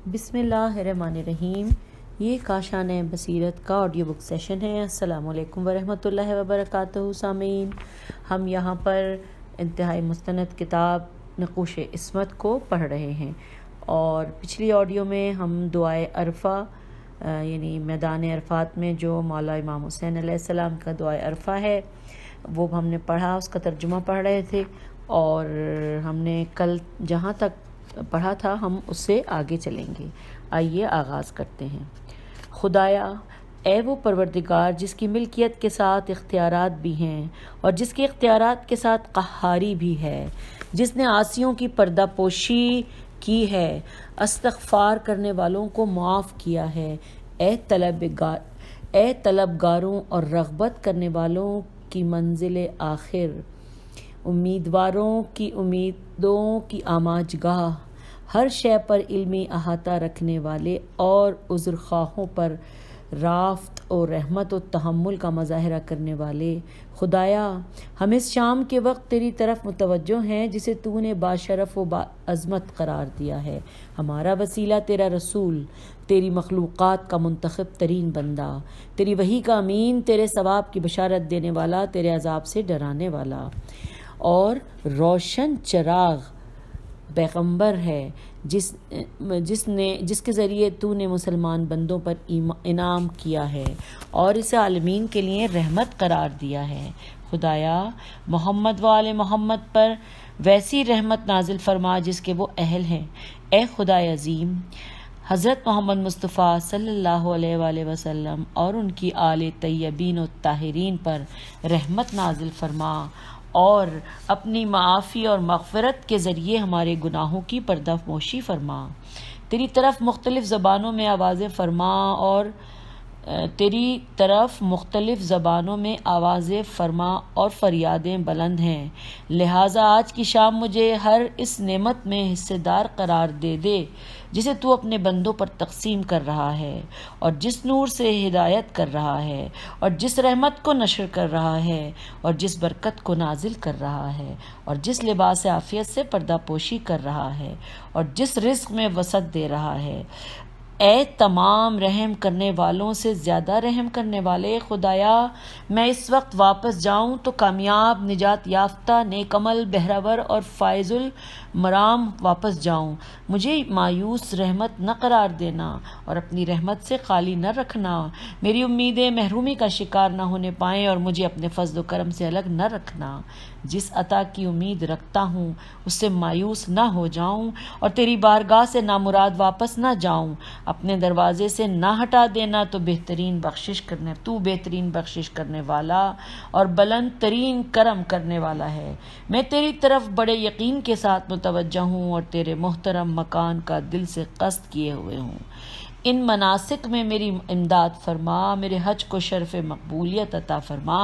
بسم اللہ الرحمن الرحیم۔ یہ کاشان بصیرت کا آڈیو بک سیشن ہے۔ السلام علیکم ورحمۃ اللہ وبرکاتہ سامعین، ہم یہاں پر انتہائی مستند کتاب نقوش عصمت کو پڑھ رہے ہیں، اور پچھلی آڈیو میں ہم دعائے عرفہ یعنی میدان عرفات میں جو مولا امام حسین علیہ السلام کا دعائے عرفہ ہے وہ ہم نے پڑھا، اس کا ترجمہ پڑھ رہے تھے، اور ہم نے کل جہاں تک پڑھا تھا ہم اس سے آگے چلیں گے۔ آئیے آغاز کرتے ہیں۔ خدایا، اے وہ پروردگار جس کی ملکیت کے ساتھ اختیارات بھی ہیں اور جس کے اختیارات کے ساتھ قہاری بھی ہے، جس نے عاصیوں کی پردہ پوشی کی ہے، استغفار کرنے والوں کو معاف کیا ہے، اے طلبگاروں اور رغبت کرنے والوں کی منزل آخر، امیدواروں کی امیدوں کی آماج گاہ، ہر شے پر علمی احاطہ رکھنے والے اور عذر خواہوں پر رافت و رحمت و تحمل کا مظاہرہ کرنے والے، خدایا ہم اس شام کے وقت تیری طرف متوجہ ہیں جسے تو نے باشرف و باعظمت قرار دیا ہے۔ ہمارا وسیلہ تیرا رسول، تیری مخلوقات کا منتخب ترین بندہ، تیری وحی کا امین، تیرے ثواب کی بشارت دینے والا، تیرے عذاب سے ڈرانے والا اور روشن چراغ پیغمبر ہے، جس کے ذریعے تو نے مسلمان بندوں پر انعام کیا ہے اور اسے عالمین کے لیے رحمت قرار دیا ہے۔ خدایا محمد و آل محمد پر ویسی رحمت نازل فرما جس کے وہ اہل ہیں۔ اے خدائے عظیم، حضرت محمد مصطفیٰ صلی اللہ علیہ وآلہ وسلم اور ان کی آل طیبین و طاہرین پر رحمت نازل فرما اور اپنی معافی اور مغفرت کے ذریعے ہمارے گناہوں کی پردہ پوشی فرما۔ تیری طرف مختلف زبانوں میں آوازیں فرما اور فریادیں بلند ہیں، لہٰذا آج کی شام مجھے ہر اس نعمت میں حصے دار قرار دے دے جسے تو اپنے بندوں پر تقسیم کر رہا ہے، اور جس نور سے ہدایت کر رہا ہے، اور جس رحمت کو نشر کر رہا ہے، اور جس برکت کو نازل کر رہا ہے، اور جس لباس عافیت سے پردہ پوشی کر رہا ہے، اور جس رزق میں وسعت دے رہا ہے۔ اے تمام رحم کرنے والوں سے زیادہ رحم کرنے والے، خدایا میں اس وقت واپس جاؤں تو کامیاب، نجات یافتہ، نیک عمل، بہرور اور فائز المرام واپس جاؤں۔ مجھے مایوس رحمت نہ قرار دینا اور اپنی رحمت سے خالی نہ رکھنا۔ میری امیدیں محرومی کا شکار نہ ہونے پائیں اور مجھے اپنے فضل و کرم سے الگ نہ رکھنا۔ جس عطا کی امید رکھتا ہوں اس سے مایوس نہ ہو جاؤں اور تیری بارگاہ سے نامراد واپس نہ جاؤں۔ اپنے دروازے سے نہ ہٹا دینا، تو بہترین بخشش کرنے والا اور بلند ترین کرم کرنے والا ہے۔ میں تیری طرف بڑے یقین کے ساتھ متوجہ ہوں اور تیرے محترم مکان کا دل سے قصد کیے ہوئے ہوں۔ ان مناسک میں میری امداد فرما، میرے حج کو شرف مقبولیت عطا فرما،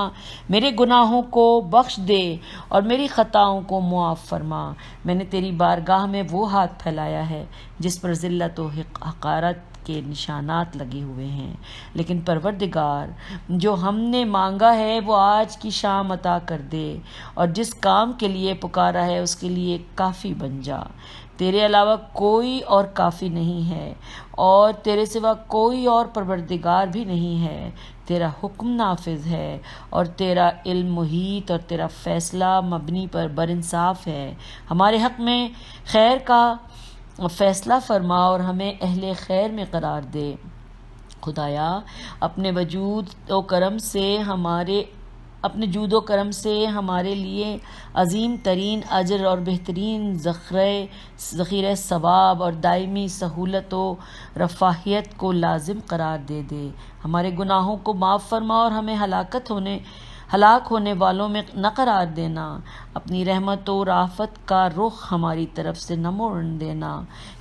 میرے گناہوں کو بخش دے اور میری خطاؤں کو معاف فرما۔ میں نے تیری بارگاہ میں وہ ہاتھ پھیلایا ہے جس پر ذلت و حقارت کے نشانات لگے ہوئے ہیں، لیکن پروردگار جو ہم نے مانگا ہے وہ آج کی شام عطا کر دے، اور جس کام کے لیے پکارا ہے اس کے لیے کافی بن جا۔ تیرے علاوہ کوئی اور کافی نہیں ہے اور تیرے سوا کوئی اور پروردگار بھی نہیں ہے۔ تیرا حکم نافذ ہے اور تیرا علم محیط اور تیرا فیصلہ مبنی پر برانصاف ہے۔ ہمارے حق میں خیر کا فیصلہ فرما اور ہمیں اہل خیر میں قرار دے۔ خدایا اپنے جود و کرم سے ہمارے لیے عظیم ترین اجر اور بہترین ذخیرہ ثواب اور دائمی سہولت و رفاہیت کو لازم قرار دے دے۔ ہمارے گناہوں کو معاف فرما اور ہمیں ہلاک ہونے والوں میں نہ قرار دینا۔ اپنی رحمت و رافت کا رخ ہماری طرف سے نہ موڑنے دینا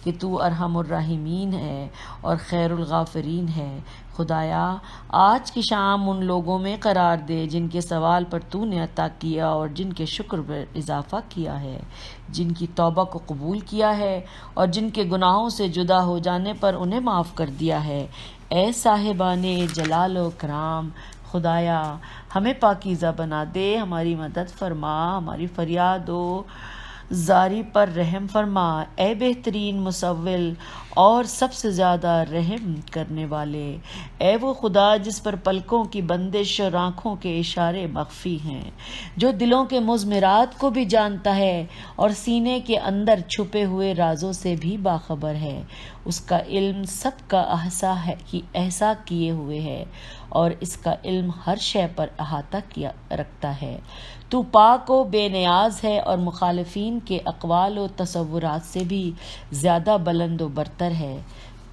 کہ تو ارحم الراحمین ہے اور خیر الغافرین ہے۔ خدایا آج کی شام ان لوگوں میں قرار دے جن کے سوال پر تو نے عطا کیا اور جن کے شکر پر اضافہ کیا ہے، جن کی توبہ کو قبول کیا ہے اور جن کے گناہوں سے جدا ہو جانے پر انہیں معاف کر دیا ہے۔ اے صاحبان جلال و کرام، خدایا ہمیں پاکیزہ بنا دے، ہماری مدد فرما، ہماری فریاد و زاری پر رحم فرما۔ اے بہترین مصول اور سب سے زیادہ رحم کرنے والے، اے وہ خدا جس پر پلکوں کی بندش اور آنکھوں کے اشارے مخفی ہیں، جو دلوں کے مضمرات کو بھی جانتا ہے اور سینے کے اندر چھپے ہوئے رازوں سے بھی باخبر ہے۔ اس کا علم سب کا احاطہ کیے ہوئے ہے اور اس کا علم ہر شے پر احاطہ رکھتا ہے۔ تو پاک و بے نیاز ہے اور مخالفین کے اقوال و تصورات سے بھی زیادہ بلند و برتر ہے۔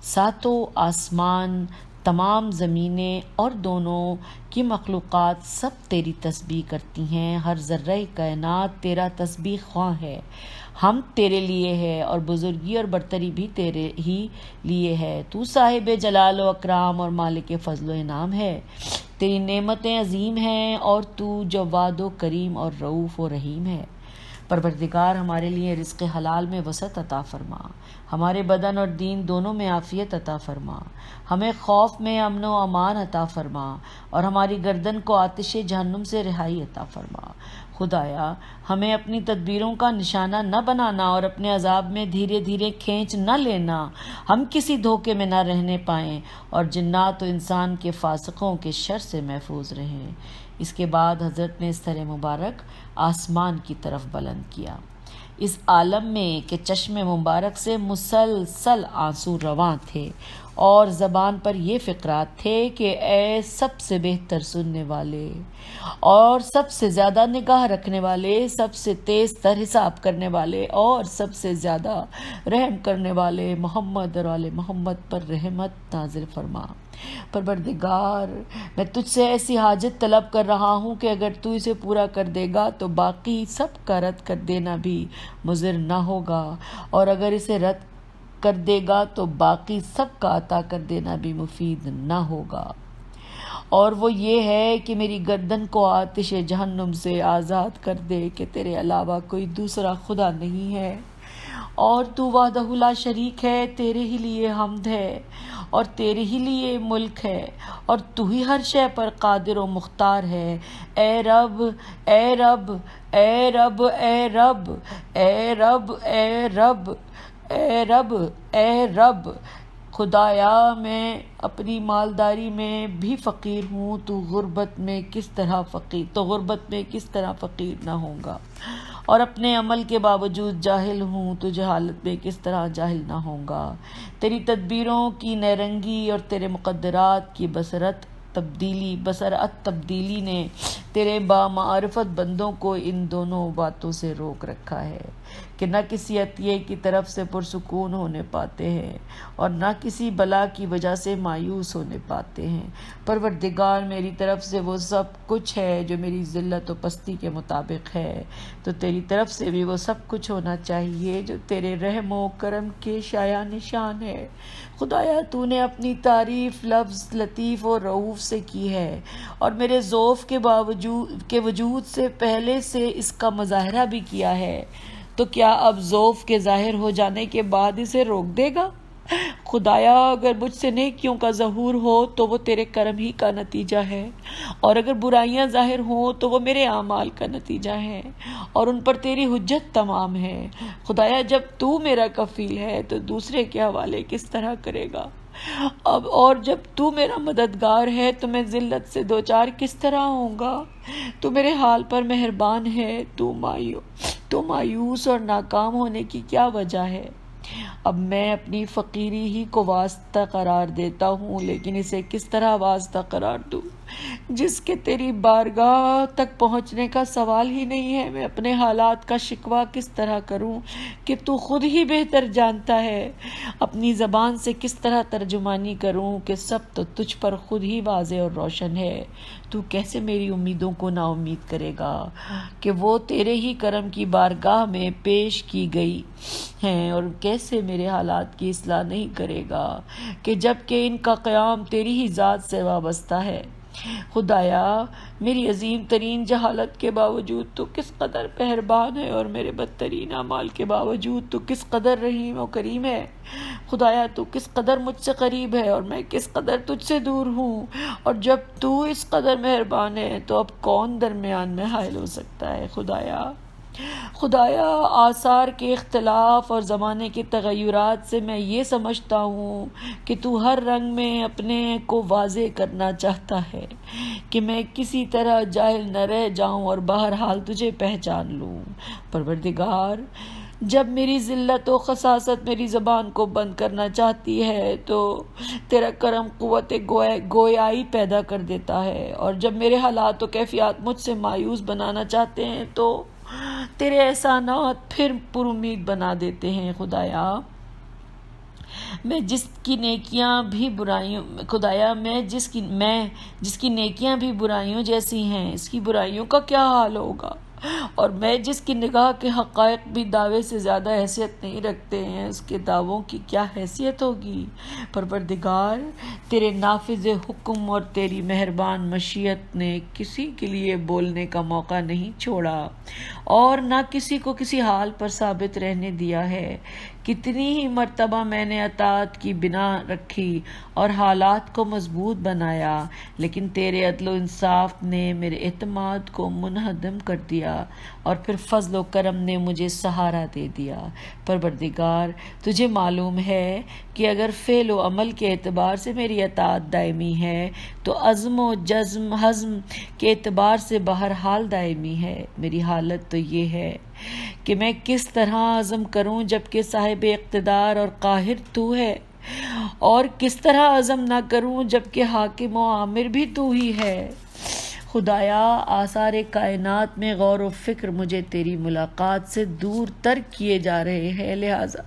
ساتوں آسمان، تمام زمینیں اور دونوں کی مخلوقات سب تیری تسبیح کرتی ہیں، ہر ذرہ کائنات تیرا تسبیح خواں ہے۔ ہم تیرے لیے ہے اور بزرگی اور برتری بھی تیرے ہی لیے ہے۔ تو صاحب جلال و اکرام اور مالک فضل و انعام ہے، تیری نعمتیں عظیم ہیں اور تو جواد و کریم اور رؤوف و رحیم ہے۔ پروردگار ہمارے لیے رزق حلال میں وسعت عطا فرما، ہمارے بدن اور دین دونوں میں عافیت عطا فرما، ہمیں خوف میں امن و امان عطا فرما اور ہماری گردن کو آتش جہنم سے رہائی عطا فرما۔ خدایا ہمیں اپنی تدبیروں کا نشانہ نہ بنانا اور اپنے عذاب میں دھیرے دھیرے کھینچ نہ لینا، ہم کسی دھوکے میں نہ رہنے پائیں اور جنات و انسان کے فاسقوں کے شر سے محفوظ رہیں۔ اس کے بعد حضرت نے سر مبارک آسمان کی طرف بلند کیا، اس عالم میں کہ چشم مبارک سے مسلسل آنسو رواں تھے اور زبان پر یہ فقرات تھے کہ اے سب سے بہتر سننے والے اور سب سے زیادہ نگاہ رکھنے والے، سب سے تیز تر حساب کرنے والے اور سب سے زیادہ رحم کرنے والے، محمد اور آل محمد پر رحمت نازل فرما۔ پروردگار میں تجھ سے ایسی حاجت طلب کر رہا ہوں کہ اگر تو اسے پورا کر دے گا تو باقی سب کا رد کر دینا بھی مضر نہ ہوگا، اور اگر اسے رد کر دے گا تو باقی سب کا عطا کر دینا بھی مفید نہ ہوگا۔ اور وہ یہ ہے کہ میری گردن کو آتش جہنم سے آزاد کر دے کہ تیرے علاوہ کوئی دوسرا خدا نہیں ہے اور تو وحدہ لا شریک ہے، تیرے ہی لیے حمد ہے اور تیرے ہی لیے ملک ہے اور تو ہی ہر شے پر قادر و مختار ہے۔ اے رب اے رب اے رب اے رب اے رب اے رب اے رب اے رب، خدایا میں اپنی مالداری میں بھی فقیر ہوں، تو غربت میں کس طرح فقیر نہ ہوں گا، اور اپنے عمل کے باوجود جاہل ہوں تو جہالت میں کس طرح جاہل نہ ہوں گا۔ تیری تدبیروں کی نیرنگی اور تیرے مقدرات کی بصرت تبدیلی نے تیرے بامعرفت بندوں کو ان دونوں باتوں سے روک رکھا ہے کہ نہ کسی عطیے کی طرف سے پرسکون ہونے پاتے ہیں اور نہ کسی بلا کی وجہ سے مایوس ہونے پاتے ہیں۔ پروردگار میری طرف سے وہ سب کچھ ہے جو میری ذلت و پستی کے مطابق ہے، تو تیری طرف سے بھی وہ سب کچھ ہونا چاہیے جو تیرے رحم و کرم کے شایان نشان ہے۔ خدایا تو نے اپنی تعریف لفظ لطیف و رؤوف سے کی ہے اور میرے ضعف کے وجود سے پہلے سے اس کا مظاہرہ بھی کیا ہے، تو کیا اب ضعف کے ظاہر ہو جانے کے بعد اسے روک دے گا؟ خدایا اگر مجھ سے نیکیوں کا ظہور ہو تو وہ تیرے کرم ہی کا نتیجہ ہے، اور اگر برائیاں ظاہر ہوں تو وہ میرے اعمال کا نتیجہ ہے، اور ان پر تیری حجت تمام ہے۔ خدایا جب تو میرا کفیل ہے تو دوسرے کے حوالے کس طرح کرے گا؟ اور جب تو میرا مددگار ہے تو میں ذلت سے دوچار کس طرح ہوں گا؟ تو میرے حال پر مہربان ہے، تو مایوس اور ناکام ہونے کی کیا وجہ ہے؟ اب میں اپنی فقیری ہی کو واسطہ قرار دیتا ہوں، لیکن اسے کس طرح واسطہ قرار دوں جس کے تیری بارگاہ تک پہنچنے کا سوال ہی نہیں ہے؟ میں اپنے حالات کا شکوہ کس طرح کروں کہ تو خود ہی بہتر جانتا ہے؟ اپنی زبان سے کس طرح ترجمانی کروں کہ سب تو تجھ پر خود ہی واضح اور روشن ہے؟ تو کیسے میری امیدوں کو نا امید کرے گا کہ وہ تیرے ہی کرم کی بارگاہ میں پیش کی گئی ہیں، اور کیسے میرے حالات کی اصلاح نہیں کرے گا کہ جب کہ ان کا قیام تیری ہی ذات سے وابستہ ہے؟ خدایا میری عظیم ترین جہالت کے باوجود تو کس قدر مہربان ہے، اور میرے بدترین اعمال کے باوجود تو کس قدر رحیم و کریم ہے۔ خدایا تو کس قدر مجھ سے قریب ہے اور میں کس قدر تجھ سے دور ہوں، اور جب تو اس قدر مہربان ہے تو اب کون درمیان میں حائل ہو سکتا ہے؟ خدایا خدایا آثار کے اختلاف اور زمانے کے تغیرات سے میں یہ سمجھتا ہوں کہ تو ہر رنگ میں اپنے کو واضح کرنا چاہتا ہے کہ میں کسی طرح جاہل نہ رہ جاؤں اور بہرحال تجھے پہچان لوں۔ پروردگار، جب میری ذلت و خساست میری زبان کو بند کرنا چاہتی ہے تو تیرا کرم قوت گویائی پیدا کر دیتا ہے، اور جب میرے حالات و کیفیات مجھ سے مایوس بنانا چاہتے ہیں تو تیرے احسانات پھر پر امید بنا دیتے ہیں۔ خدایا، میں جس کی نیکیاں بھی برائیوں جیسی ہیں، اس کی برائیوں کا کیا حال ہوگا؟ اور میں جس کی نگاہ کے حقائق بھی دعوے سے زیادہ حیثیت نہیں رکھتے ہیں، اس کے دعووں کی کیا حیثیت ہوگی؟ پروردگار، تیرے نافذ حکم اور تیری مہربان مشیت نے کسی کے لیے بولنے کا موقع نہیں چھوڑا اور نہ کسی کو کسی حال پر ثابت رہنے دیا ہے۔ کتنی ہی مرتبہ میں نے اطاعت کی بنا رکھی اور حالات کو مضبوط بنایا، لیکن تیرے عدل و انصاف نے میرے اعتماد کو منہدم کر دیا اور پھر فضل و کرم نے مجھے سہارا دے دیا۔ پروردگار، تجھے معلوم ہے کہ اگر فعل و عمل کے اعتبار سے میری اطاعت دائمی ہے تو عزم و حزم کے اعتبار سے بہرحال دائمی ہے۔ میری حالت تو یہ ہے کہ میں کس طرح عزم کروں جبکہ صاحب اقتدار اور قاہر تو ہے، اور کس طرح عزم نہ کروں جبکہ حاکم و آمر بھی تو ہی ہے۔ خدایا، آثار کائنات میں غور و فکر مجھے تیری ملاقات سے دور تر کیے جا رہے ہیں، لہٰذا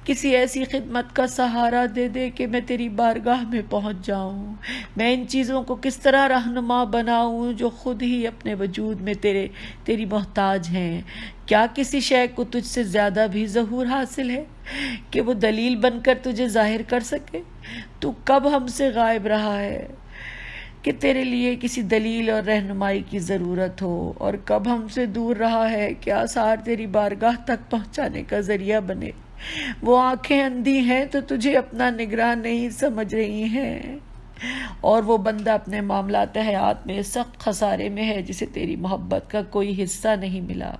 کسی ایسی خدمت کا سہارا دے دے کہ میں تیری بارگاہ میں پہنچ جاؤں۔ میں ان چیزوں کو کس طرح رہنما بناؤں جو خود ہی اپنے وجود میں تیری محتاج ہیں؟ کیا کسی شے کو تجھ سے زیادہ بھی ظہور حاصل ہے کہ وہ دلیل بن کر تجھے ظاہر کر سکے؟ تو کب ہم سے غائب رہا ہے کہ تیرے لیے کسی دلیل اور رہنمائی کی ضرورت ہو، اور کب ہم سے دور رہا ہے کہ آثار تیری بارگاہ تک پہنچانے کا ذریعہ بنے؟ وہ آنکھیں اندھی ہیں تو تجھے اپنا نگراں نہیں سمجھ رہی ہیں، اور وہ بندہ اپنے معاملات حیات میں سخت خسارے میں ہے جسے تیری محبت کا کوئی حصہ نہیں ملا۔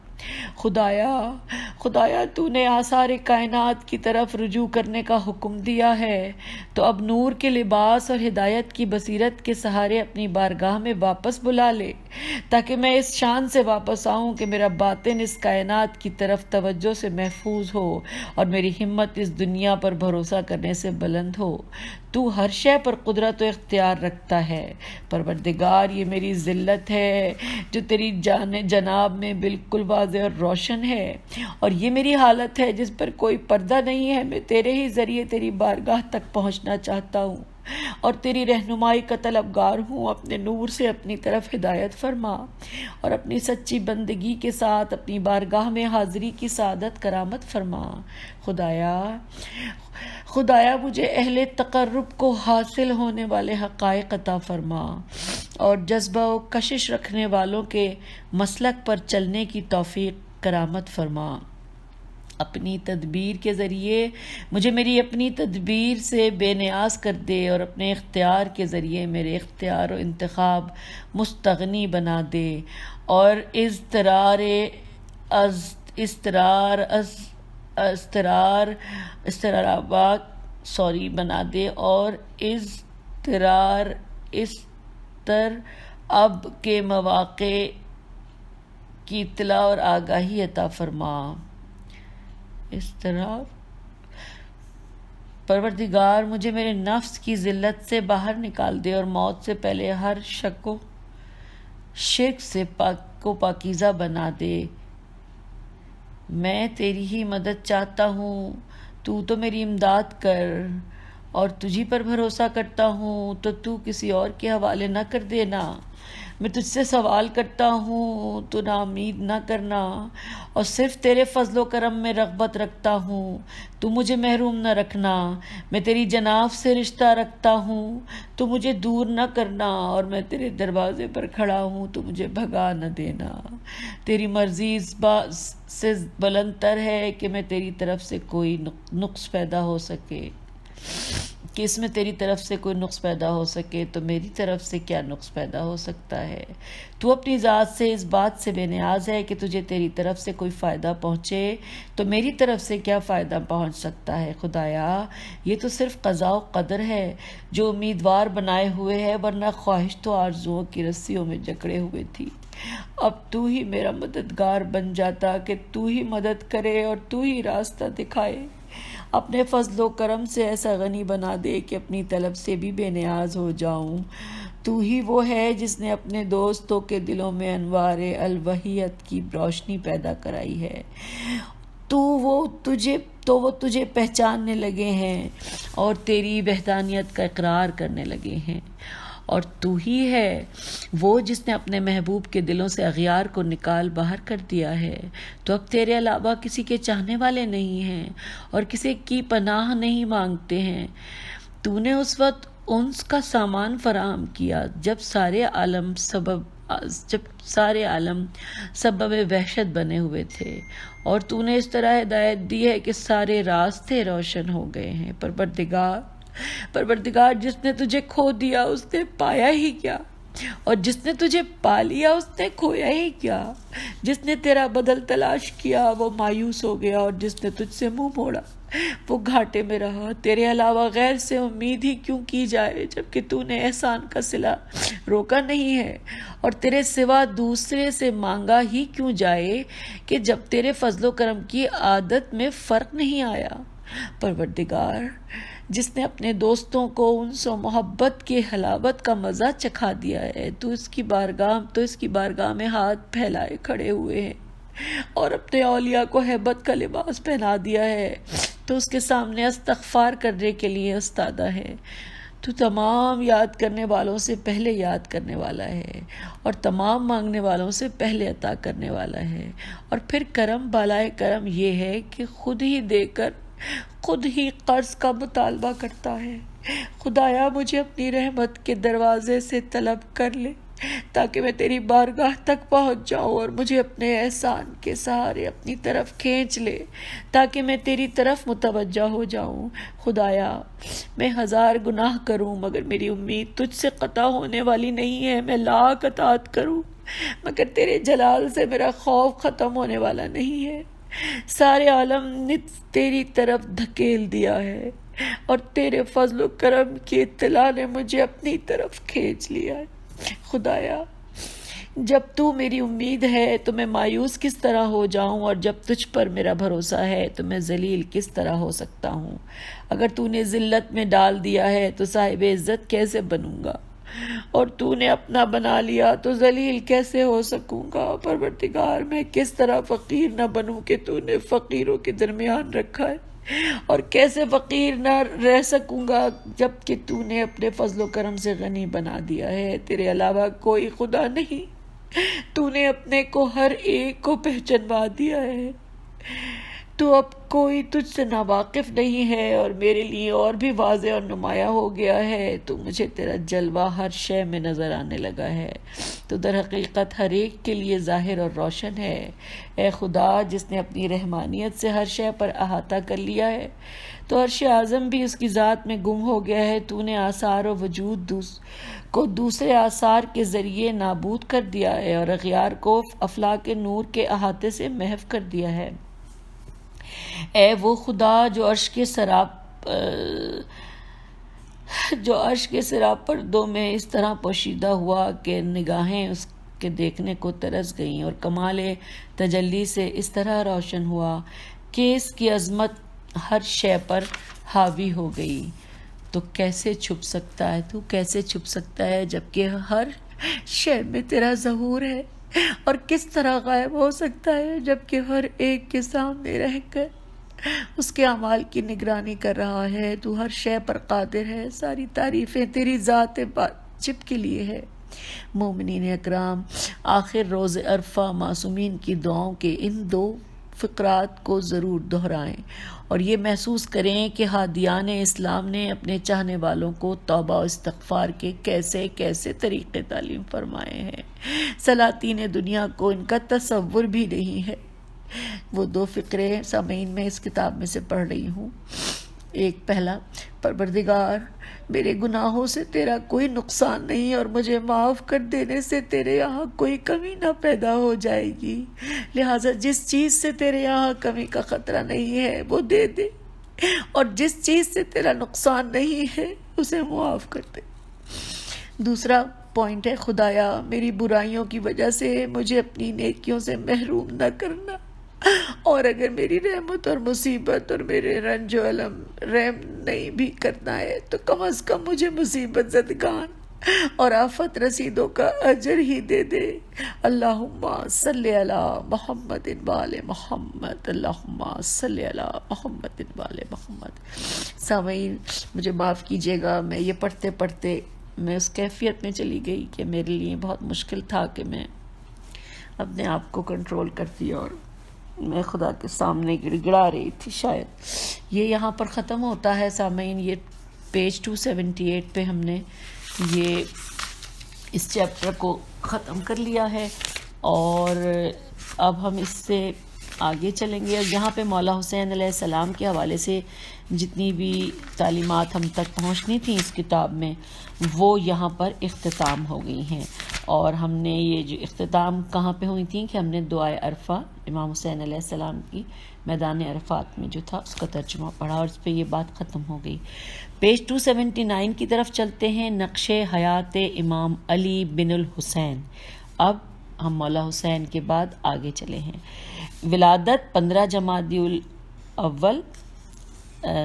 خدایا، تو نے آثار کائنات کی طرف رجوع کرنے کا حکم دیا ہے تو اب نور کے لباس اور ہدایت کی بصیرت کے سہارے اپنی بارگاہ میں واپس بلا لے، تاکہ میں اس شان سے واپس آؤں کہ میرا باطن اس کائنات کی طرف توجہ سے محفوظ ہو اور میری ہمت اس دنیا پر بھروسہ کرنے سے بلند ہو۔ تو ہر شے پر قدرت و اختیار رکھتا ہے۔ پروردگار، یہ میری ذلت ہے جو تیری جناب میں بالکل واضح اور روشن ہے، اور یہ میری حالت ہے جس پر کوئی پردہ نہیں ہے۔ میں تیرے ہی ذریعے تیری بارگاہ تک پہنچنا چاہتا ہوں اور تیری رہنمائی کا طلبگار ہوں۔ اپنے نور سے اپنی طرف ہدایت فرما اور اپنی سچی بندگی کے ساتھ اپنی بارگاہ میں حاضری کی سعادت کرامت فرما۔ خدایا، مجھے اہل تقرب کو حاصل ہونے والے حقائق عطا فرما اور جذبہ و کشش رکھنے والوں کے مسلک پر چلنے کی توفیق کرامت فرما۔ اپنی تدبیر کے ذریعے مجھے میری اپنی تدبیر سے بے نیاز کر دے اور اپنے اختیار کے ذریعے میرے اختیار و انتخاب مستغنی بنا دے، اور بنا دے اور اب کے مواقع کی اطلاع اور آگاہی عطا فرما۔ پروردگار، مجھے میرے نفس کی ذلت سے باہر نکال دے اور موت سے پہلے ہر شک و شرک سے پاکیزہ بنا دے۔ میں تیری ہی مدد چاہتا ہوں، تو میری امداد کر، اور تجھی پر بھروسہ کرتا ہوں تو کسی اور کے حوالے نہ کر دینا۔ میں تجھ سے سوال کرتا ہوں تو نا امید نہ کرنا، اور صرف تیرے فضل و کرم میں رغبت رکھتا ہوں، تو مجھے محروم نہ رکھنا۔ میں تیری جناب سے رشتہ رکھتا ہوں تو مجھے دور نہ کرنا، اور میں تیرے دروازے پر کھڑا ہوں تو مجھے بھگا نہ دینا۔ تیری مرضی اس بات سے بلند تر ہے کہ میں تیری طرف سے کوئی نقص پیدا ہو سکے۔ کہ اس میں تیری طرف سے کوئی نقص پیدا ہو سکے تو میری طرف سے کیا نقص پیدا ہو سکتا ہے؟ تو اپنی ذات سے اس بات سے بے نیاز ہے کہ تجھے تیری طرف سے کوئی فائدہ پہنچے تو میری طرف سے کیا فائدہ پہنچ سکتا ہے؟ خدایا یہ تو صرف قضاء و قدر ہے جو امیدوار بنائے ہوئے ہے، ورنہ خواہش تو آرزوؤں کی رسیوں میں جکڑے ہوئے تھی۔ اب تو ہی میرا مددگار بن جاتا کہ تو ہی مدد کرے اور تو ہی راستہ دکھائے۔ اپنے فضل و کرم سے ایسا غنی بنا دے کہ اپنی طلب سے بھی بے نیاز ہو جاؤں۔ تو ہی وہ ہے جس نے اپنے دوستوں کے دلوں میں انوار الوحیت کی روشنی پیدا کرائی ہے، تو وہ تجھے پہچاننے لگے ہیں اور تیری وحدانیت کا اقرار کرنے لگے ہیں۔ اور تو ہی ہے وہ جس نے اپنے محبوب کے دلوں سے اغیار کو نکال باہر کر دیا ہے، تو اب تیرے علاوہ کسی کے چاہنے والے نہیں ہیں اور کسی کی پناہ نہیں مانگتے ہیں۔ تو نے اس وقت انس کا سامان فراہم کیا جب سارے عالم سبب وحشت بنے ہوئے تھے، اور تو نے اس طرح ہدایت دی ہے کہ سارے راستے روشن ہو گئے ہیں۔ پروردگار جس نے تجھے کھو دیا اس نے پایا ہی کیا، اور جس نے تجھے پا لیا اس نے کھویا ہی کیا؟ جس نے تیرا بدل تلاش کیا وہ مایوس ہو گیا، اور جس نے تجھ سے منہ موڑا وہ گھاٹے میں رہا۔ تیرے علاوہ غیر سے امید ہی کیوں کی جائے جبکہ تو نے احسان کا صلہ روکا نہیں ہے، اور تیرے سوا دوسرے سے مانگا ہی کیوں جائے کہ جب تیرے فضل و کرم کی عادت میں فرق نہیں آیا۔ پروردگار جس نے اپنے دوستوں کو انس و محبت کی حلاوت کا مزہ چکھا دیا ہے، تو اس کی بارگاہ میں ہاتھ پھیلائے کھڑے ہوئے ہیں اور اپنے اولیاء کو ہیبت کا لباس پہنا دیا ہے، تو اس کے سامنے استغفار کرنے کے لیے استادہ ہے۔ تو تمام یاد کرنے والوں سے پہلے یاد کرنے والا ہے، اور تمام مانگنے والوں سے پہلے عطا کرنے والا ہے، اور پھر کرم بالائے کرم یہ ہے کہ خود ہی دے کر خود ہی قرض کا مطالبہ کرتا ہے۔ خدایا مجھے اپنی رحمت کے دروازے سے طلب کر لے تاکہ میں تیری بارگاہ تک پہنچ جاؤں، اور مجھے اپنے احسان کے سہارے اپنی طرف کھینچ لے تاکہ میں تیری طرف متوجہ ہو جاؤں۔ خدایا میں 1000 گناہ کروں مگر میری امید تجھ سے قطع ہونے والی نہیں ہے، میں لاکھ اطاعت کروں مگر تیرے جلال سے میرا خوف ختم ہونے والا نہیں ہے۔ سارے عالم نے تیری طرف دھکیل دیا ہے، اور تیرے فضل و کرم کی اطلاع نے مجھے اپنی طرف کھینچ لیا ہے۔ خدایا جب تو میری امید ہے تو میں مایوس کس طرح ہو جاؤں، اور جب تجھ پر میرا بھروسہ ہے تو میں ذلیل کس طرح ہو سکتا ہوں؟ اگر تو نے ذلت میں ڈال دیا ہے تو صاحب عزت کیسے بنوں گا، اور تو نے اپنا بنا لیا تو ذلیل کیسے ہو سکوں گا؟ پروردگار میں کس طرح فقیر نہ بنوں کہ تو نے فقیروں کے درمیان رکھا ہے، اور کیسے فقیر نہ رہ سکوں گا جبکہ تو نے اپنے فضل و کرم سے غنی بنا دیا ہے۔ تیرے علاوہ کوئی خدا نہیں، تو نے اپنے کو ہر ایک کو پہچانوا دیا ہے، تو اب کوئی تجھ سے ناواقف نہیں ہے، اور میرے لیے اور بھی واضح اور نمایاں ہو گیا ہے۔ تو مجھے تیرا جلوہ ہر شے میں نظر آنے لگا ہے، تو در حقیقت ہر ایک کے لیے ظاہر اور روشن ہے۔ اے خدا جس نے اپنی رحمانیت سے ہر شے پر احاطہ کر لیا ہے، تو عرش اعظم بھی اس کی ذات میں گم ہو گیا ہے۔ تو نے آثار و وجود کو دوسرے آثار کے ذریعے نابود کر دیا ہے، اور اغیار کو افلاک نور کے احاطے سے محو کر دیا ہے۔ اے وہ خدا جو عرش کے سراپردوں پردوں میں اس طرح پوشیدہ ہوا کہ نگاہیں اس کے دیکھنے کو ترس گئیں، اور کمال تجلی سے اس طرح روشن ہوا کہ اس کی عظمت ہر شے پر حاوی ہو گئی۔ تو کیسے چھپ سکتا ہے جبکہ ہر شے میں تیرا ظہور ہے، اور کس طرح غائب ہو سکتا ہے جبکہ ہر ایک کے سامنے رہ کر اس کے اعمال کی نگرانی کر رہا ہے۔ تو ہر شے پر قادر ہے، ساری تعریفیں تیری ذات واجب کے لیے ہے۔ مومنین اکرام آخر روز عرفہ معصومین کی دعاؤں کے ان 2 فقرات کو ضرور دہرائیں، اور یہ محسوس کریں کہ ہادیان اسلام نے اپنے چاہنے والوں کو توبہ و استغفار کے کیسے کیسے طریقے تعلیم فرمائے ہیں۔ سلاطین دنیا کو ان کا تصور بھی نہیں ہے۔ وہ 2 فقرے سامعین میں اس کتاب میں سے پڑھ رہی ہوں۔ ایک پہلا، پروردگار میرے گناہوں سے تیرا کوئی نقصان نہیں اور مجھے معاف کر دینے سے تیرے یہاں کوئی کمی نہ پیدا ہو جائے گی، لہٰذا جس چیز سے تیرے یہاں کمی کا خطرہ نہیں ہے وہ دے دے، اور جس چیز سے تیرا نقصان نہیں ہے اسے معاف کر دے۔ دوسرا پوائنٹ ہے، خدایا میری برائیوں کی وجہ سے مجھے اپنی نیکیوں سے محروم نہ کرنا، اور اگر میری رحمت اور مصیبت اور میرے رنج و علم رحم نہیں بھی کرنا ہے تو کم از کم مجھے مصیبت زدگان اور آفت رسیدوں کا اجر ہی دے دے۔ اللہم صلی علی محمد وآل محمد، اللہم صلی علی محمد وآل محمد۔ سامعین مجھے معاف کیجیے گا، میں یہ پڑھتے پڑھتے میں اس کیفیت میں چلی گئی کہ میرے لیے بہت مشکل تھا کہ میں اپنے آپ کو کنٹرول کرتی اور میں خدا کے سامنے گڑ گڑا رہی تھی۔ شاید یہ یہاں پر ختم ہوتا ہے سامعین، یہ پیج 278 پہ ہم نے یہ اس چیپٹر کو ختم کر لیا ہے، اور اب ہم اس سے آگے چلیں گے۔ یہاں پہ مولا حسین علیہ السلام کے حوالے سے جتنی بھی تعلیمات ہم تک پہنچنی تھیں اس کتاب میں وہ یہاں پر اختتام ہو گئی ہیں، اور ہم نے یہ جو اختتام کہاں پہ ہوئی تھیں کہ ہم نے دعائے عرفہ امام حسین علیہ السلام کی میدان عرفات میں جو تھا اس کا ترجمہ پڑھا، اور اس پہ یہ بات ختم ہو گئی۔ پیج 279 کی طرف چلتے ہیں، نقش حیات امام علی بن الحسین۔ اب ہم مولا حسین کے بعد آگے چلے ہیں۔ ولادت 15 جمادی الاول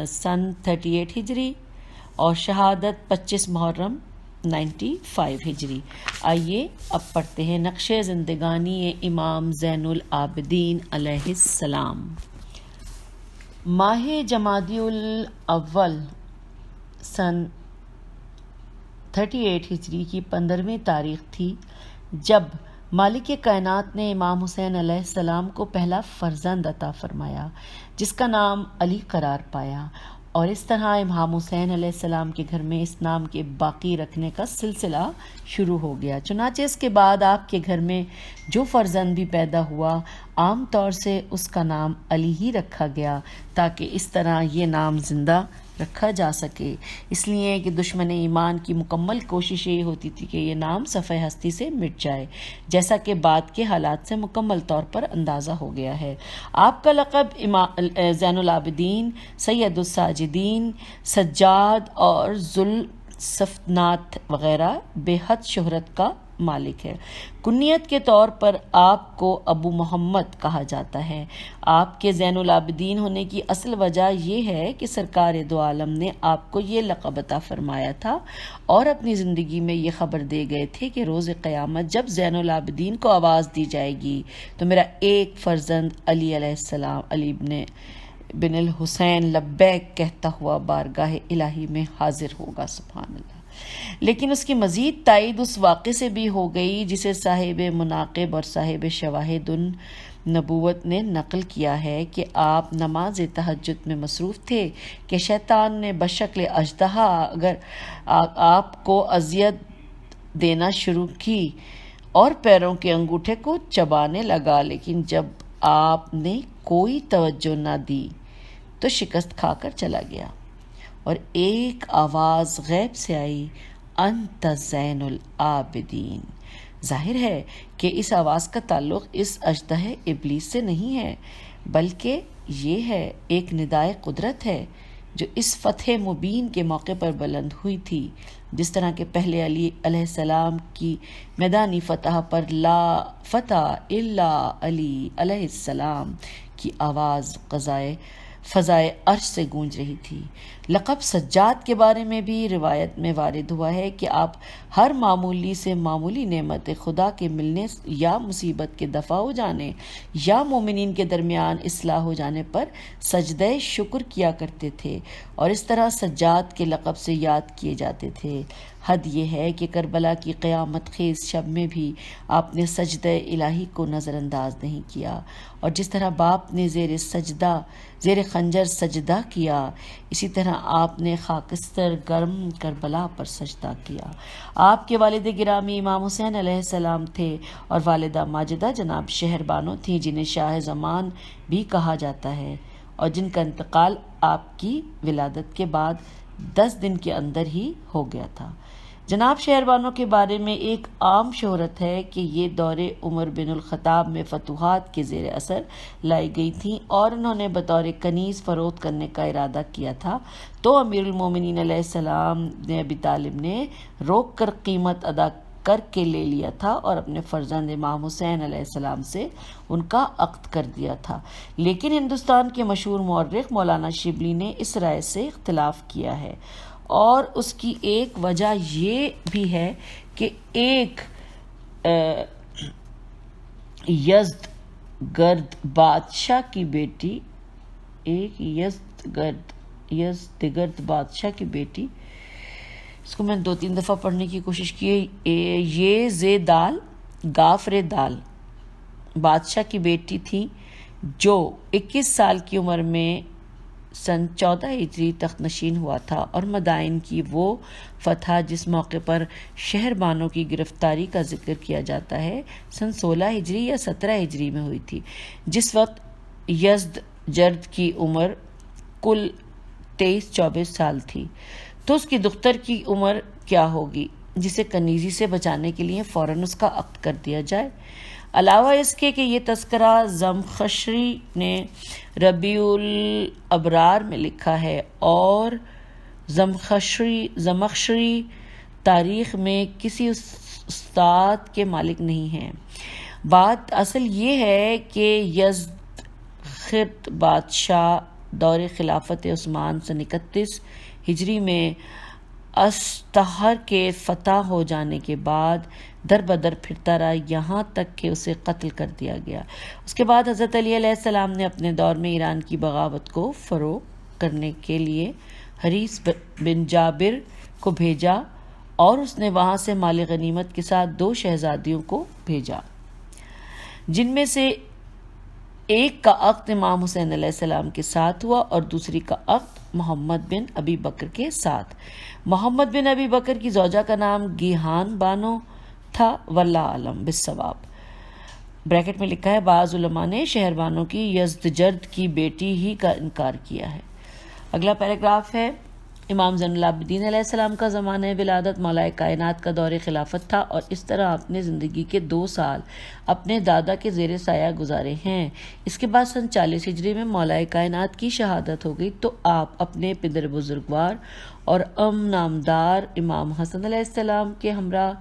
سن 38 ہجری اور شہادت 25 محرم 95 ہجری۔ آئیے اب پڑھتے ہیں نقش زندگانی امام زین العابدین علیہ السلام۔ ماہ جمادی الاول سن 38 ہجری کی 15ویں تاریخ تھی جب مالک کائنات نے امام حسین علیہ السلام کو پہلا فرزند عطا فرمایا جس کا نام علی قرار پایا، اور اس طرح امام حسین علیہ السلام کے گھر میں اس نام کے باقی رکھنے کا سلسلہ شروع ہو گیا۔ چنانچہ اس کے بعد آپ کے گھر میں جو فرزند بھی پیدا ہوا عام طور سے اس کا نام علی ہی رکھا گیا تاکہ اس طرح یہ نام زندہ رکھا جا سکے، اس لیے کہ دشمن ایمان کی مکمل کوشش یہ ہوتی تھی کہ یہ نام صفحہ ہستی سے مٹ جائے، جیسا کہ بعد کے حالات سے مکمل طور پر اندازہ ہو گیا ہے۔ آپ کا لقب زین العابدین، سید الساجدین، سجاد اور ذوالصفنات وغیرہ بے حد شہرت کا مالک ہے۔ کنیت کے طور پر آپ کو ابو محمد کہا جاتا ہے۔ آپ کے زین العابدین ہونے کی اصل وجہ یہ ہے کہ سرکار دو عالم نے آپ کو یہ لقب عطا فرمایا تھا اور اپنی زندگی میں یہ خبر دے گئے تھے کہ روز قیامت جب زین العابدین کو آواز دی جائے گی تو میرا ایک فرزند علی علیہ السلام، علی بن الحسین لبیک کہتا ہوا بارگاہ الہی میں حاضر ہوگا۔ سبحان اللہ۔ لیکن اس کی مزید تائید اس واقعے سے بھی ہو گئی جسے صاحب مناقب اور صاحب شواہد النبوت نے نقل کیا ہے کہ آپ نماز تہجد میں مصروف تھے کہ شیطان نے بشکل اژدہا اگر آپ کو اذیت دینا شروع کی اور پیروں کے انگوٹھے کو چبانے لگا، لیکن جب آپ نے کوئی توجہ نہ دی تو شکست کھا کر چلا گیا، اور ایک آواز غیب سے آئی، انت زین العابدین۔ ظاہر ہے کہ اس آواز کا تعلق اس اژدہا ابلیس سے نہیں ہے، بلکہ یہ ہے ایک ندائے قدرت ہے جو اس فتح مبین کے موقع پر بلند ہوئی تھی، جس طرح کہ پہلے علی علیہ السلام کی میدانی فتح پر لا فتح الا علی علیہ السلام کی آواز فضائے عرش سے گونج رہی تھی۔ لقب سجاد کے بارے میں بھی روایت میں وارد ہوا ہے کہ آپ ہر معمولی سے معمولی نعمت خدا کے ملنے یا مصیبت کے دفع ہو جانے یا مومنین کے درمیان اصلاح ہو جانے پر سجدہ شکر کیا کرتے تھے، اور اس طرح سجاد کے لقب سے یاد کیے جاتے تھے۔ حد یہ ہے کہ کربلا کی قیامت خیز شب میں بھی آپ نے سجدہ الہی کو نظر انداز نہیں کیا، اور جس طرح باپ نے زیر خنجر سجدہ کیا، اسی طرح آپ نے خاکستر گرم کربلا پر سجدہ کیا۔ آپ کے والد گرامی امام حسین علیہ السلام تھے اور والدہ ماجدہ جناب شہر بانو تھیں جنہیں شاہ زمان بھی کہا جاتا ہے، اور جن کا انتقال آپ کی ولادت کے بعد 10 دن کے اندر ہی ہو گیا تھا۔ جناب شہربانوں کے بارے میں ایک عام شہرت ہے کہ یہ دور عمر بن الخطاب میں فتوحات کے زیر اثر لائی گئی تھیں اور انہوں نے بطور کنیز فروخت کرنے کا ارادہ کیا تھا، تو امیر المومنین علیہ السلام نے ابی طالب نے روک کر قیمت ادا کر کے لے لیا تھا اور اپنے فرزند امام حسین علیہ السلام سے ان کا عقد کر دیا تھا۔ لیکن ہندوستان کے مشہور مورخ مولانا شبلی نے اس رائے سے اختلاف کیا ہے، اور اس کی ایک وجہ یہ بھی ہے کہ ایک یزدگرد بادشاہ کی بیٹی، اس کو میں 2-3 دفعہ پڑھنے کی کوشش کی، یہ زیدال غافر دال بادشاہ کی بیٹی تھی جو 21 سال کی عمر میں سن 14 ہجری تخت نشین ہوا تھا، اور مدائن کی وہ فتح جس موقع پر شہربانوں کی گرفتاری کا ذکر کیا جاتا ہے سن 16 ہجری یا 17 ہجری میں ہوئی تھی، جس وقت یزدجرد کی عمر کل 23-24 سال تھی۔ تو اس کی دختر کی عمر کیا ہوگی جسے کنیزی سے بچانے کے لیے فوراً اس کا عقد کر دیا جائے؟ علاوہ اس کے کہ یہ تذکرہ زمخشری نے ربیع الابرار میں لکھا ہے، اور زمخشری تاریخ میں کسی استاد کے مالک نہیں ہیں۔ بات اصل یہ ہے کہ یزدگرد بادشاہ دور خلافت عثمان سن 31 ہجری میں استہر کے فتح ہو جانے کے بعد در بدر پھرتا رہا، یہاں تک کہ اسے قتل کر دیا گیا۔ اس کے بعد حضرت علی علیہ السلام نے اپنے دور میں ایران کی بغاوت کو فروغ کرنے کے لیے حریث بن جابر کو بھیجا، اور اس نے وہاں سے مال غنیمت کے ساتھ 2 شہزادیوں کو بھیجا، جن میں سے ایک کا عقد امام حسین علیہ السلام کے ساتھ ہوا اور دوسری کا عقد محمد بن ابی بکر کے ساتھ۔ محمد بن ابی بکر کی زوجہ کا نام گیہان بانو تھا، واللہ اعلم بالصواب۔ بریکٹ میں لکھا ہے بعض علماء نے شہربانوں کی یزدجرد کی بیٹی ہی کا انکار کیا ہے۔ اگلا پیراگراف ہے، امام زین العابدین علیہ السلام کا زمانہ ولادت مولا کائنات کا دور خلافت تھا، اور اس طرح اپنے زندگی کے 2 سال اپنے دادا کے زیر سایہ گزارے ہیں۔ اس کے بعد سن 40 ہجری میں مولا کائنات کی شہادت ہو گئی، تو آپ اپنے پدر بزرگوار اور نامدار امام حسن علیہ السلام کے ہمراہ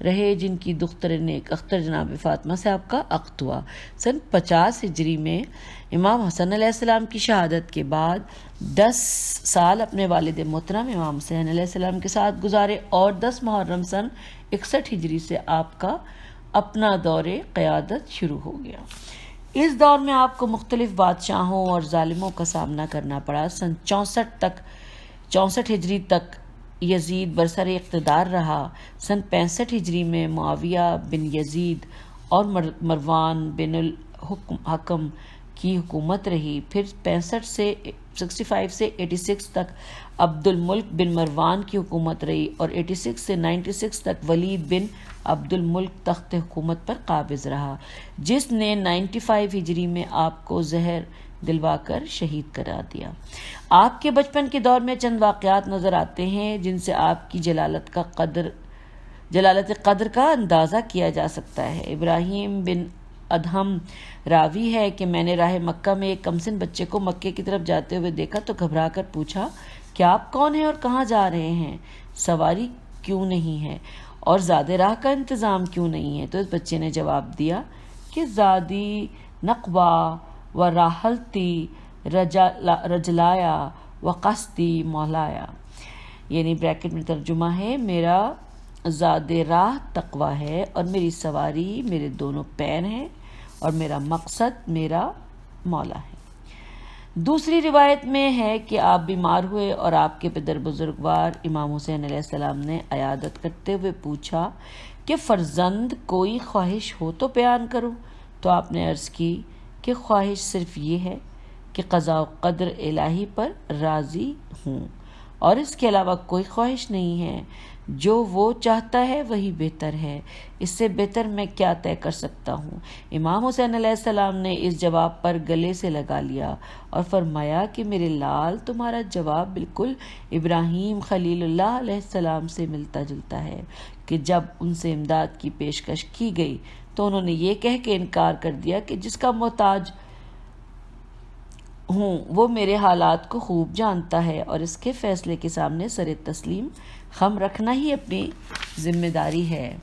رہے، جن کی دختر نیک اختر جناب فاطمہ سے آپ کا عقد ہوا۔ سن 50 ہجری میں امام حسن علیہ السلام کی شہادت کے بعد 10 سال اپنے والد محترم امام حسین علیہ السلام کے ساتھ گزارے، اور 10 محرم سن 61 ہجری سے آپ کا اپنا دور قیادت شروع ہو گیا۔ اس دور میں آپ کو مختلف بادشاہوں اور ظالموں کا سامنا کرنا پڑا۔ سن 64 ہجری تک یزید برسر اقتدار رہا۔ سن 65 ہجری میں معاویہ بن یزید اور مروان بن الحکم کی حکومت رہی۔ پھر 65 سے 86 تک عبد الملک بن مروان کی حکومت رہی، اور 86 سے 96 تک ولید بن عبد الملک تخت حکومت پر قابض رہا، جس نے 95 ہجری میں آپ کو زہر دلوا کر شہید کرا دیا۔ آپ کے بچپن کے دور میں چند واقعات نظر آتے ہیں جن سے آپ کی جلالت قدر کا اندازہ کیا جا سکتا ہے۔ ابراہیم بن ادہم راوی ہے کہ میں نے راہ مکہ میں ایک کمسن بچے کو مکے کی طرف جاتے ہوئے دیکھا تو گھبرا کر پوچھا کہ آپ کون ہیں اور کہاں جا رہے ہیں؟ سواری کیوں نہیں ہے اور زیادہ راہ کا انتظام کیوں نہیں ہے؟ تو اس بچے نے جواب دیا کہ زادی نقبہ و راحلتی رجلایا و قصدی مولایا، یعنی بریکٹ میں ترجمہ ہے، میرا زاد راہ تقویٰ ہے اور میری سواری میرے دونوں پیر ہیں اور میرا مقصد میرا مولا ہے۔ دوسری روایت میں ہے کہ آپ بیمار ہوئے اور آپ کے پدر بزرگوار امام حسین علیہ السلام نے عیادت کرتے ہوئے پوچھا کہ فرزند کوئی خواہش ہو تو بیان کرو، تو آپ نے عرض کی کہ خواہش صرف یہ ہے کہ قضاء و قدر الہی پر راضی ہوں، اور اس کے علاوہ کوئی خواہش نہیں ہے۔ جو وہ چاہتا ہے وہی بہتر ہے، اس سے بہتر میں کیا طے کر سکتا ہوں؟ امام حسین علیہ السلام نے اس جواب پر گلے سے لگا لیا اور فرمایا کہ میرے لال، تمہارا جواب بالکل ابراہیم خلیل اللہ علیہ السلام سے ملتا جلتا ہے کہ جب ان سے امداد کی پیشکش کی گئی تو انہوں نے یہ کہہ کے انکار کر دیا کہ جس کا محتاج ہوں وہ میرے حالات کو خوب جانتا ہے اور اس کے فیصلے کے سامنے سر تسلیم خم رکھنا ہی اپنی ذمہ داری ہے۔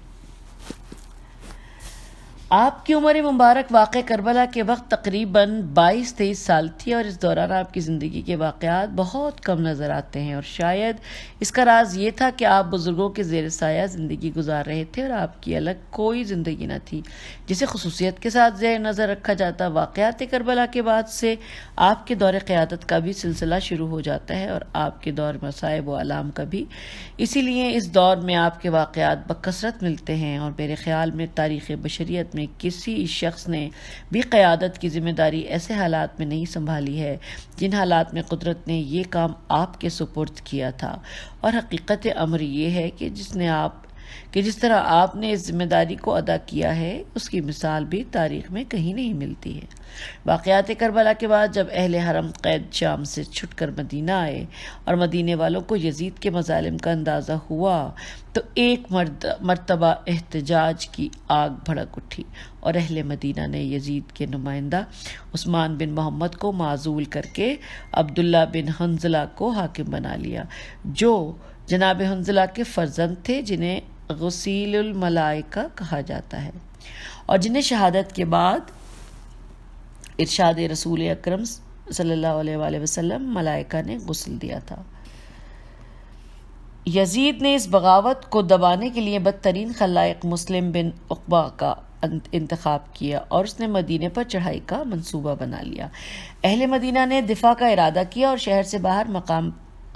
آپ کی عمر مبارک واقع کربلا کے وقت تقریباً 22-23 سال تھی، اور اس دوران آپ کی زندگی کے واقعات بہت کم نظر آتے ہیں، اور شاید اس کا راز یہ تھا کہ آپ بزرگوں کے زیر سایہ زندگی گزار رہے تھے اور آپ کی الگ کوئی زندگی نہ تھی جسے خصوصیت کے ساتھ زیر نظر رکھا جاتا۔ واقعات کربلا کے بعد سے آپ کے دور قیادت کا بھی سلسلہ شروع ہو جاتا ہے اور آپ کے دور مصائب و آلام کا بھی، اسی لیے اس دور میں آپ کے واقعات بکثرت ملتے ہیں، اور میرے خیال میں تاریخ بشریت میں کسی شخص نے بھی قیادت کی ذمہ داری ایسے حالات میں نہیں سنبھالی ہے جن حالات میں قدرت نے یہ کام آپ کے سپرد کیا تھا، اور حقیقت امر یہ ہے کہ جس طرح آپ نے اس ذمہ داری کو ادا کیا ہے اس کی مثال بھی تاریخ میں کہیں نہیں ملتی ہے۔ واقعات کربلا کے بعد جب اہل حرم قید شام سے چھٹ کر مدینہ آئے اور مدینے والوں کو یزید کے مظالم کا اندازہ ہوا تو ایک مرتبہ احتجاج کی آگ بھڑک اٹھی، اور اہل مدینہ نے یزید کے نمائندہ عثمان بن محمد کو معزول کر کے عبداللہ بن حنظلہ کو حاکم بنا لیا، جو جناب حنظلہ کے فرزند تھے، جنہیں غسیل الملائکہ کہا جاتا ہے، اور جنہیں شہادت کے بعد ارشاد رسول اکرم صلی اللہ علیہ وآلہ وسلم ملائکہ نے غسل دیا تھا۔ یزید نے اس بغاوت کو دبانے کے لیے بدترین خلائق مسلم بن عقبہ کا انتخاب کیا اور اس نے مدینے پر چڑھائی کا منصوبہ بنا لیا۔ اہل مدینہ نے دفاع کا ارادہ کیا اور شہر سے باہر مقام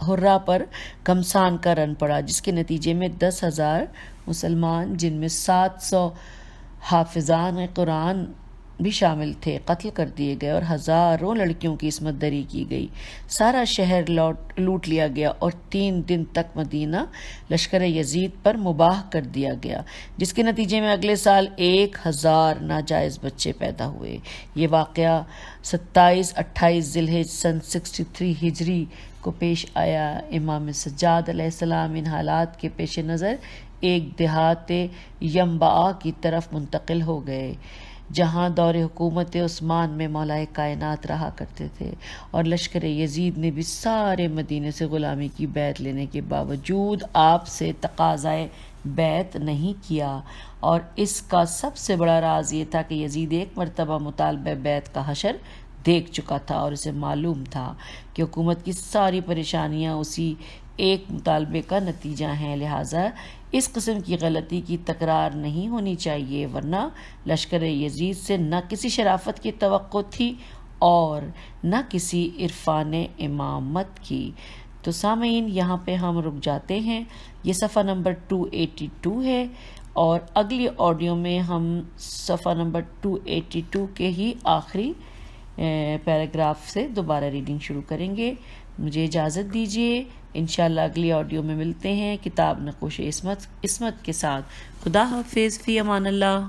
حرہ پر گھمسان کا رن پڑا، جس کے نتیجے میں 10,000 مسلمان، جن میں 700 حافظان قرآن بھی شامل تھے، قتل کر دیے گئے اور ہزاروں لڑکیوں کی عصمت دری کی گئی۔ سارا شہر لوٹ لیا گیا اور 3 دن تک مدینہ لشکر یزید پر مباح کر دیا گیا، جس کے نتیجے میں اگلے سال 1,000 ناجائز بچے پیدا ہوئے۔ یہ واقعہ 27-28 ذی الحجہ سن 63 ہجری کو پیش آیا۔ امام سجاد علیہ السلام ان حالات کے پیش نظر ایک دیہات ینبع کی طرف منتقل ہو گئے، جہاں دور حکومت عثمان میں مولائے کائنات رہا کرتے تھے، اور لشکر یزید نے بھی سارے مدینے سے غلامی کی بیعت لینے کے باوجود آپ سے تقاضائے بیعت نہیں کیا، اور اس کا سب سے بڑا راز یہ تھا کہ یزید ایک مرتبہ مطالبہ بیعت کا حشر دیکھ چکا تھا اور اسے معلوم تھا کہ حکومت کی ساری پریشانیاں اسی ایک مطالبے کا نتیجہ ہیں، لہٰذا اس قسم کی غلطی کی تکرار نہیں ہونی چاہیے، ورنہ لشکر یزید سے نہ کسی شرافت کی توقع تھی اور نہ کسی عرفان امامت کی۔ تو سامعین، یہاں پہ ہم رک جاتے ہیں، یہ صفحہ نمبر 282 ہے، اور اگلی آڈیو میں ہم صفحہ نمبر 282 کے ہی آخری پیراگراف سے دوبارہ ریڈنگ شروع کریں گے۔ مجھے اجازت دیجیے، انشاءاللہ اگلی آڈیو میں ملتے ہیں کتاب نقوش عصمت کے ساتھ۔ خدا حافظ، فی امان اللہ۔